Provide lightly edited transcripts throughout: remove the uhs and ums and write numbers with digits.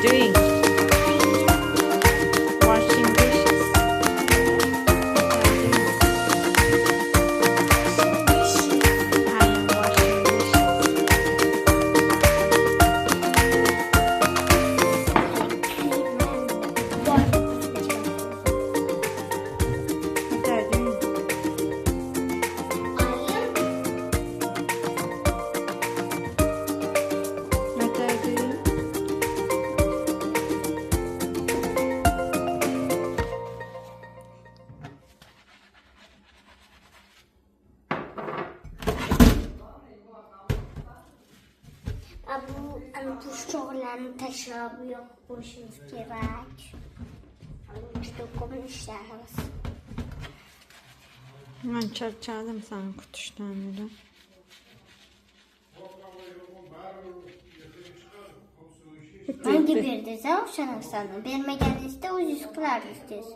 doing? Washing dishes. I am washing dishes. What are you doing? What are you doing? Bu şoğlanı taşırıp yok boşumuz gerek. İşte komün işlerimiz. Ben charchadim senin kutuştan beri. Hangi bir dizi avşanın sana? Bermegenizde ucuz kılardınız.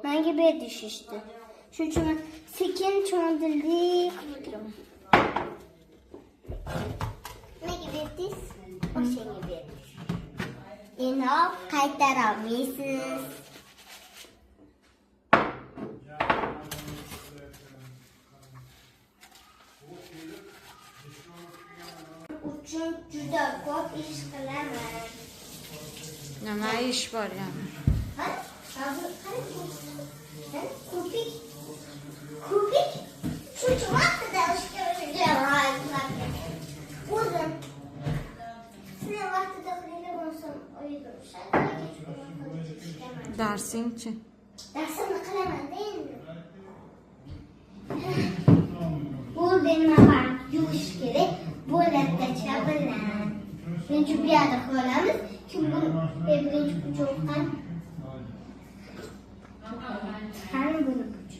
Hangi bir diş işte. Şu çünkü sekin çoğundildi kılıklarım. Ne gibi diz? O şey gibi diş. İnhal kaytaramıyorsunuz. Uçun juda ko'p ish qilaman. Nima ish bor yani? Ha? Kubik. Kubik. Şu vaqtida o'zim. Sizin vaqtida qilgan bo'lsam uyda ishlayman. Darsingchi? Darsimni qilaman endi. Bu benim babam yuvish kerak. Bo'latgacha bilan. Birinchi bu yerda qolamiz. Kim bu birinchi kuchoqdan? Qani buni kuch.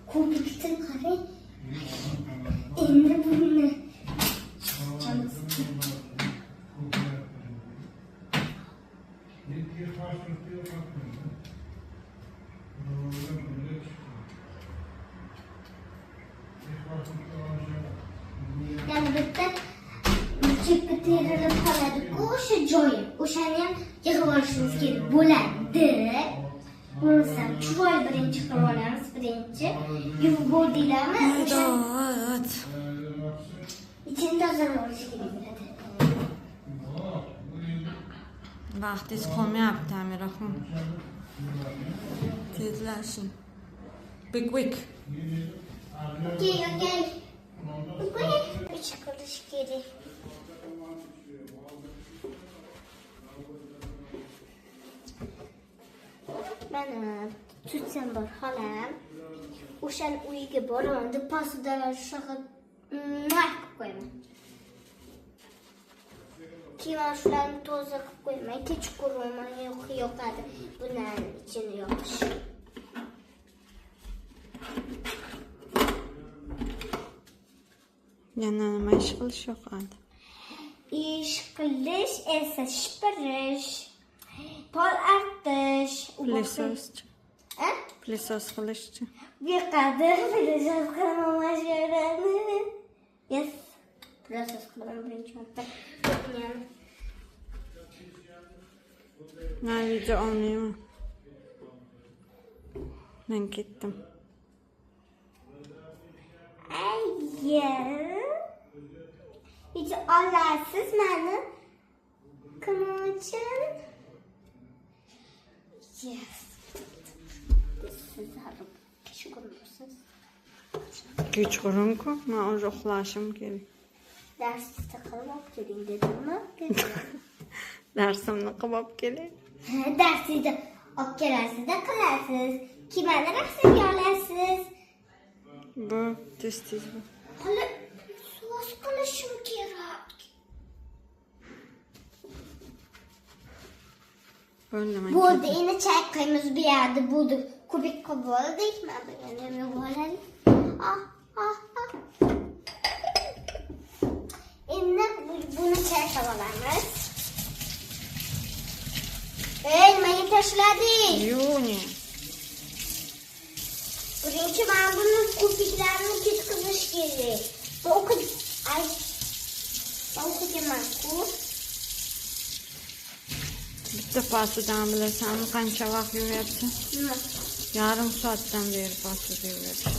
Kubikni qarang. Endi buni yani bitta chekka terilib qoladi-ku o'sha joyi. O'shani ham yig'ib olishimiz kerak bo'ladi. Bo'lsam chiroy birinchi qilib olamiz, birinchi. Yuvib bo'ldinglarmi? Evet. İçini tozalab olish kerak bo'ladi. Vaqtingiz qolmayapti, Amiraxon. Tezlashing. Be quick. Okey. Buni ichi qilish kerak. Mana tutsam bor xolam. O'shan uyiga boraman deb posudalar shag'al qilib qo'yaman. Keyin shularni toza qilib qo'yman. Kechqurun menga yoqadi bundan ichini yoqish. Yana nima ish qilish yoqadi? İş qilish esa shipirish, pol artish, Piliso'schi. Ha? Pilisos qilishchi. Bu yoqada pilisos qilaman jo'rani. Yes. Pilisos qilaman birinchi marta. Ben video olmayayım. Ben gittim. Ayya. Hiç Allahsız beni kınaçın. Yes. Siz harap teşekkür edersiniz. Kechqurun-ku, men o'zi uxlashim kerak. Dersizde kalıp gelin dedim mi? Darsimni qilib olib kelay. Dersizde ok kelersiz de kılarsınız. Kime de dersini alırsınız. Bu tez bu. Hala sos konuşum gerek. Böyle men. Burada yine çay koyumuz bir yerde bulduk. Kubik kabuğu değil mi? Yani böyle. Ah. Şimdi bunu çay tavalarız. Elmayı taşladı. Yuni. Birinchi ben bunun kubiklerini ketkizmiş gerek. Bu o kadar... Ay. bitta pastadan bilasanmi qancha vaqt yuvyapti? Nima? Yarim soatdan beri pastada yuvyapti.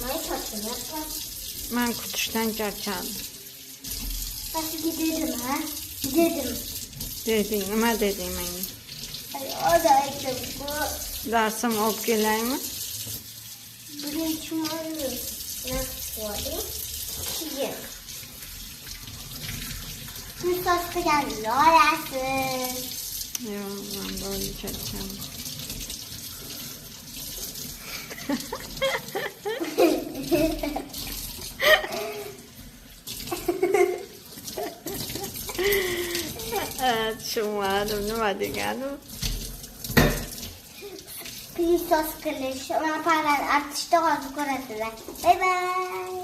May charchayapman. Men kutishdan charchadim. Pastaga dedim, ha? Dedim. Deding, nima deding menga? Oda aytdim, bu Darsim olib kelaymi? birinchi marta qo'ydim. Keyin siz so'zlagan olasiz. Yo'q, men bo'ldi charchadim. Tushunmadim, nima deganim? Pisos qilish, mana paran artishda hozir ko'rasizlar. Bay bay.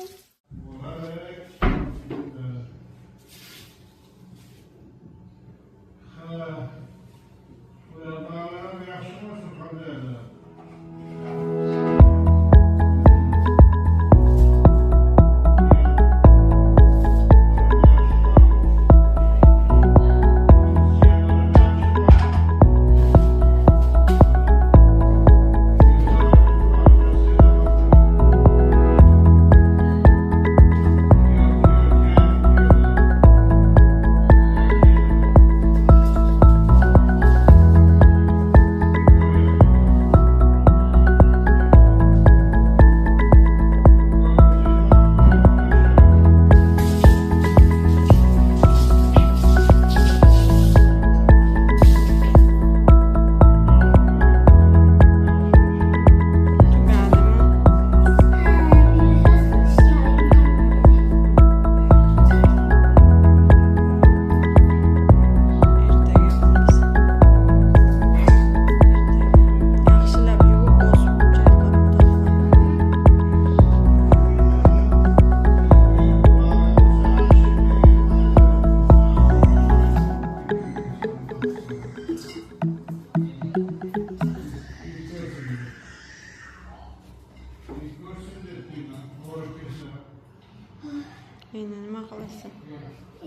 Endi nima qilasan?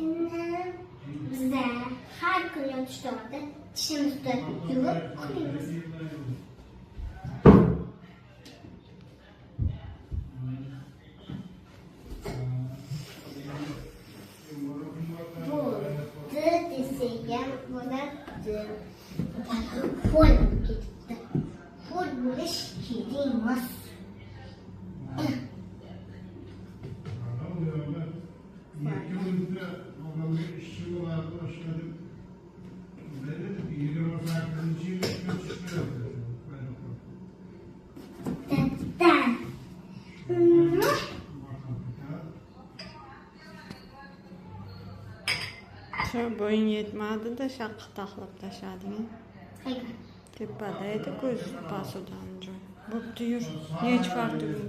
Endi bizda har kuni yotishda tishimizni yuvib qo'yamiz. Bo'ldi desam bo'ladi. Qo'l ketdi. Qo'l bo'lish kerak emas. Shu bo'ying yetmadi-da, shaqqa taxlab tashlading. Tepada edi ko'z pastidan joy. Bo'pti, yur. Nech farqi bor?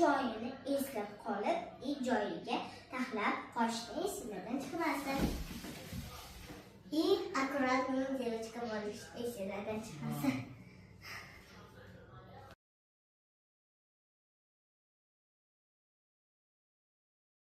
Joyini eslab qolib, joyiga taxlab qo'shni esingizdan chiqmasin. Akkurat 1000 девочка bo'lish esingizdan chiqmasin.